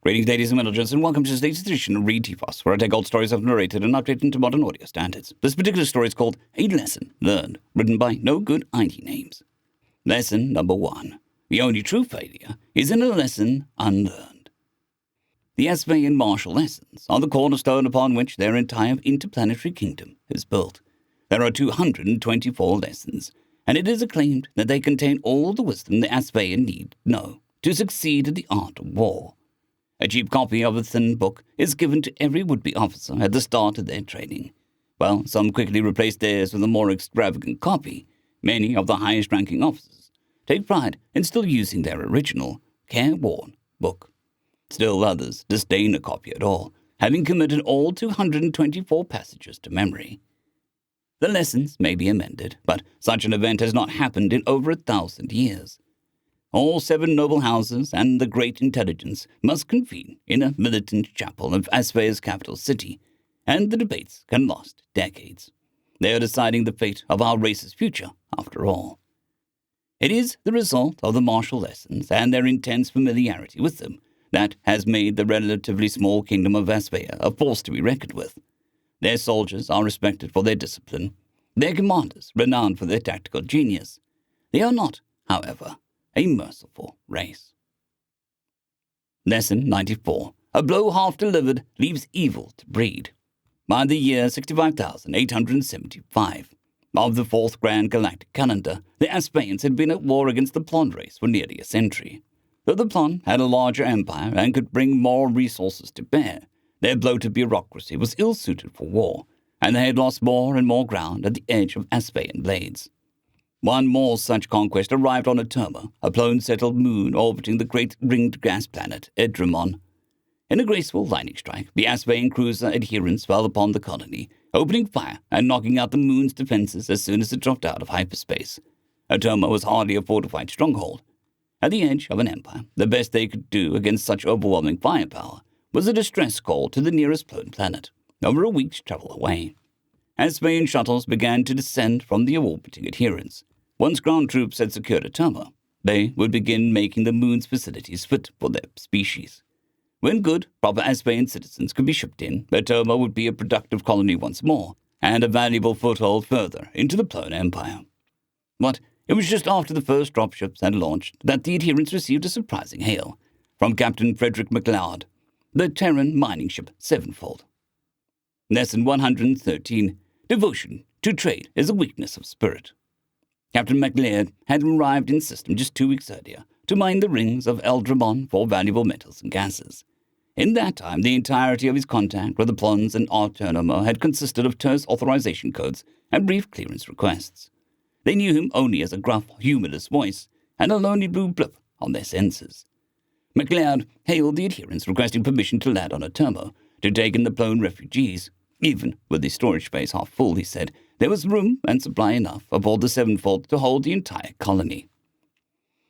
Greetings, ladies and gentlemen, and welcome to this latest edition of Read TFOS, where I take old stories I've narrated and update into modern audio standards. This particular story is called A Lesson Learned, written by no good ID names. Lesson number 1. The only true failure is in a lesson unlearned. The Asvayan martial lessons are the cornerstone upon which their entire interplanetary kingdom is built. There are 224 lessons, and it is acclaimed that they contain all the wisdom the Asvayan need know to succeed in the art of war. A cheap copy of the thin book is given to every would-be officer at the start of their training. While some quickly replace theirs with a more extravagant copy, many of the highest-ranking officers take pride in still using their original, careworn book. Still others disdain a copy at all, having committed all 224 passages to memory. The lessons may be amended, but such an event has not happened in over 1,000 years. All 7 noble houses and the great intelligence must convene in a militant chapel of Asvaya's capital city, and the debates can last decades. They are deciding the fate of our race's future, after all. It is the result of the martial lessons and their intense familiarity with them that has made the relatively small kingdom of Asvaya a force to be reckoned with. Their soldiers are respected for their discipline, their commanders renowned for their tactical genius. They are not, however, a merciful race. Lesson 94. A blow half delivered leaves evil to breed. By the year 65,875 of the 4th Grand Galactic Calendar, the Asvayans had been at war against the Plon race for nearly a century. Though the Plon had a larger empire and could bring more resources to bear, their bloated bureaucracy was ill-suited for war, and they had lost more and more ground at the edge of Asvayan blades. One more such conquest arrived on Aterma, a Plone-settled moon orbiting the great ringed gas planet Edremon. In a graceful lightning strike, the Asvayan cruiser adherents fell upon the colony, opening fire and knocking out the moon's defenses as soon as it dropped out of hyperspace. Aterma was hardly a fortified stronghold. At the edge of an empire, the best they could do against such overwhelming firepower was a distress call to the nearest Plone planet, over a week's travel away. Asvayan shuttles began to descend from the orbiting adherents. Once ground troops had secured Aterma, they would begin making the moon's facilities fit for their species. When good, proper Asvayan citizens could be shipped in, Aterma would be a productive colony once more, and a valuable foothold further into the Plone Empire. But it was just after the first dropships had launched that the adherents received a surprising hail from Captain Frederick MacLeod, the Terran mining ship Sevenfold. Lesson 113. Devotion to trade is a weakness of spirit. Captain MacLeod had arrived in system just 2 weeks earlier to mine the rings of Eldramon for valuable metals and gases. In that time, the entirety of his contact with the Plons and Arternomo had consisted of terse authorization codes and brief clearance requests. They knew him only as a gruff, humorless voice and a lonely blue blip on their sensors. MacLeod hailed the adherents requesting permission to land on Atermo to take in the Plone refugees. Even with the storage space half full, he said, there was room and supply enough aboard the Sevenfold to hold the entire colony.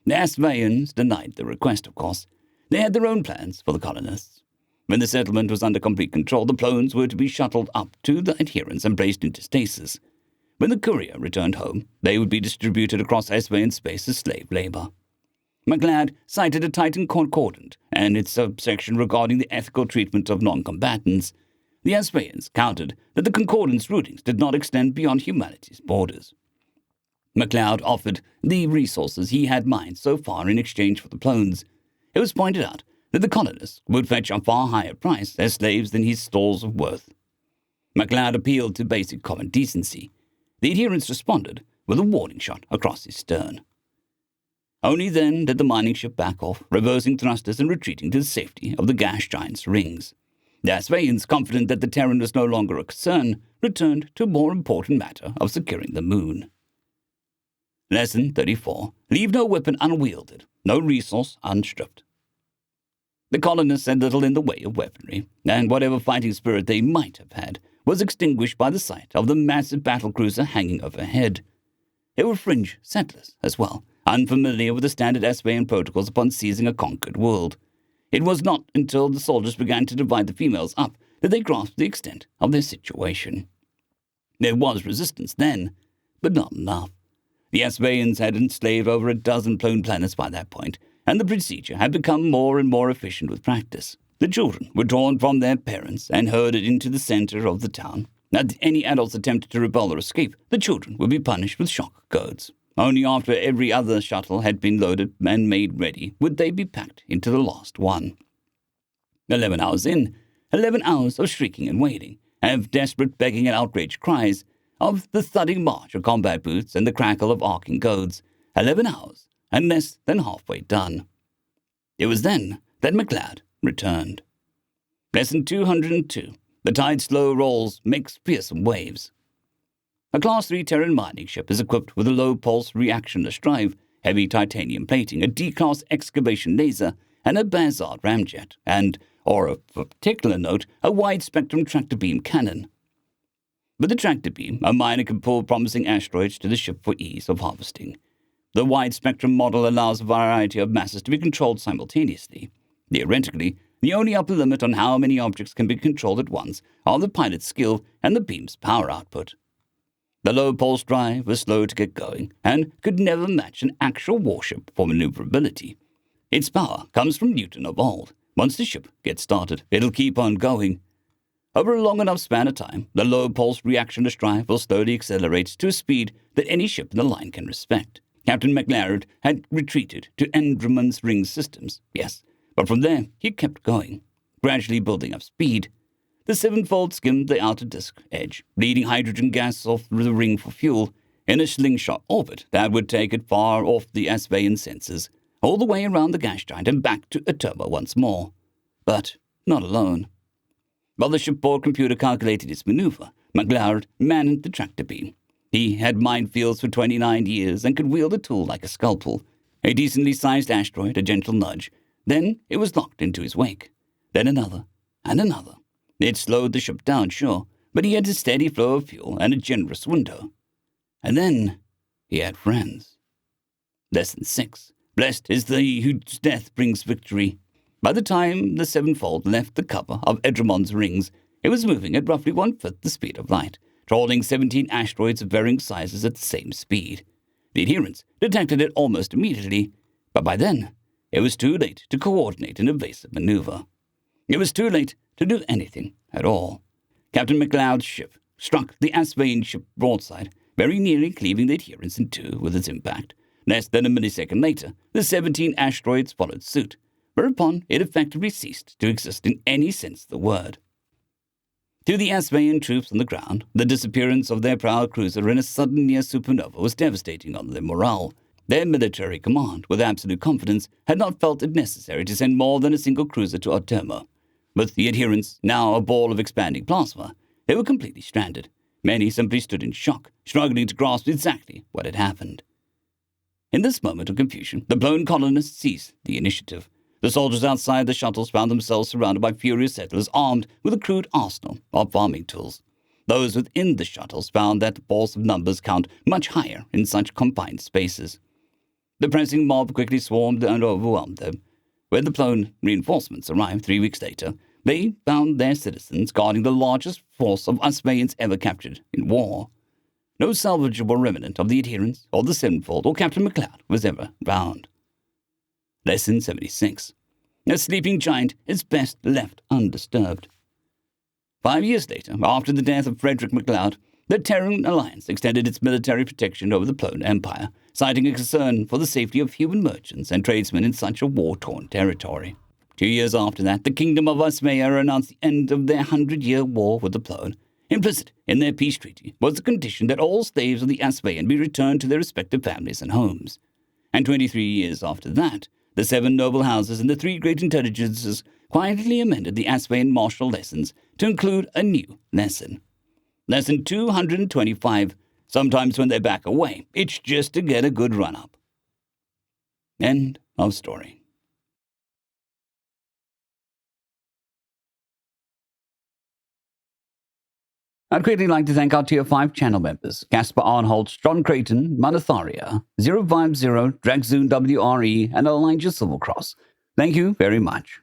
The Asvayans denied the request, of course. They had their own plans for the colonists. When the settlement was under complete control, the Plones were to be shuttled up to the adherents and placed into stasis. When the courier returned home, they would be distributed across Asvayan space as slave labor. MacLeod cited a Titan Concordant and its subsection regarding the ethical treatment of non-combatants. The Asvayans countered that the Concordant's rulings did not extend beyond humanity's borders. MacLeod offered the resources he had mined so far in exchange for the Plones. It was pointed out that the colonists would fetch a far higher price as slaves than his stores of worth. MacLeod appealed to basic common decency. The adherents responded with a warning shot across his stern. Only then did the mining ship back off, reversing thrusters and retreating to the safety of the gas giant's rings. The Asvayans, confident that the Terran was no longer a concern, returned to a more important matter of securing the moon. Lesson 34. Leave no weapon unwielded, no resource unstripped. The colonists had little in the way of weaponry, and whatever fighting spirit they might have had was extinguished by the sight of the massive battlecruiser hanging overhead. They were fringe settlers as well, unfamiliar with the standard Asvayan protocols upon seizing a conquered world. It was not until the soldiers began to divide the females up that they grasped the extent of their situation. There was resistance then, but not enough. The Asvayans had enslaved over a dozen Plone planets by that point, and the procedure had become more and more efficient with practice. The children were torn from their parents and herded into the center of the town. Had any adults attempted to rebel or escape, the children would be punished with shock codes. Only after every other shuttle had been loaded and made ready would they be packed into the last one. 11 hours in, 11 hours of shrieking and wailing, of desperate begging and outraged cries, of the thudding march of combat boots and the crackle of arcing codes. 11 hours, and less than halfway done. It was then that McLeod returned. Lesson 202. The tide slow rolls, makes fearsome waves. A Class 3 Terran mining ship is equipped with a low-pulse reactionless drive, heavy titanium plating, a D-class excavation laser, and a Bazard ramjet, and, of particular note, a wide-spectrum tractor-beam cannon. With the tractor-beam, a miner can pull promising asteroids to the ship for ease of harvesting. The wide-spectrum model allows a variety of masses to be controlled simultaneously. Theoretically, the only upper limit on how many objects can be controlled at once are the pilot's skill and the beam's power output. The low-pulse drive was slow to get going and could never match an actual warship for maneuverability. Its power comes from Newton of old. Once the ship gets started, it'll keep on going. Over a long enough span of time, the low-pulse reactionless drive will slowly accelerate to a speed that any ship in the line can respect. Captain McLaren had retreated to Endrumann's ring systems, yes, but from there he kept going, gradually building up speed. The sevenfold skimmed the outer disk edge, bleeding hydrogen gas off the ring for fuel, in a slingshot orbit that would take it far off the Asvayan sensors, all the way around the gas giant and back to Aturba once more. But not alone. While the shipboard computer calculated its maneuver, McLeod manned the tractor beam. He had mined fields for 29 years and could wield a tool like a scalpel. A decently sized asteroid, a gentle nudge. Then it was locked into his wake. Then another, and another. It slowed the ship down, sure, but he had a steady flow of fuel and a generous window. And then he had friends. Lesson 6. Blessed is he whose death brings victory. By the time the sevenfold left the cover of Edrumann's rings, it was moving at roughly 1/5 the speed of light, trawling 17 asteroids of varying sizes at the same speed. The adherents detected it almost immediately, but by then, it was too late to coordinate an evasive maneuver. It was too late to do anything at all. Captain McLeod's ship struck the Asvayan ship broadside, very nearly cleaving the adherents in two with its impact. Less than a millisecond later, the 17 asteroids followed suit, whereupon it effectively ceased to exist in any sense of the word. To the Asvayan troops on the ground, the disappearance of their proud cruiser in a sudden near supernova was devastating on their morale. Their military command, with absolute confidence, had not felt it necessary to send more than a single cruiser to Artema. With the adherents now a ball of expanding plasma, they were completely stranded. Many simply stood in shock, struggling to grasp exactly what had happened. In this moment of confusion, the blown colonists seized the initiative. The soldiers outside the shuttles found themselves surrounded by furious settlers armed with a crude arsenal of farming tools. Those within the shuttles found that the force of numbers count much higher in such confined spaces. The pressing mob quickly swarmed and overwhelmed them. When the blown reinforcements arrived 3 weeks later, they found their citizens guarding the largest force of Asvayans ever captured in war. No salvageable remnant of the adherents, or the sevenfold, or Captain McLeod was ever found. Lesson 76. A sleeping giant is best left undisturbed. 5 years later, after the death of Frederick McLeod, the Terran Alliance extended its military protection over the Plone Empire, citing a concern for the safety of human merchants and tradesmen in such a war-torn territory. 2 years after that, the Kingdom of Asmaya announced the end of their 100-year war with the Plone. Implicit in their peace treaty was the condition that all slaves of the Asvayan be returned to their respective families and homes. And 23 years after that, the 7 noble houses and the 3 great intelligences quietly amended the Asvayan martial lessons to include a new lesson. Lesson 225. Sometimes when they back away, it's just to get a good run-up. End of story. I'd greatly like to thank our Tier 5 channel members, Caspar Arnholtz, John Creighton, Manatharia, 050, Dragzoon WRE, and Elijah Silvercross. Thank you very much.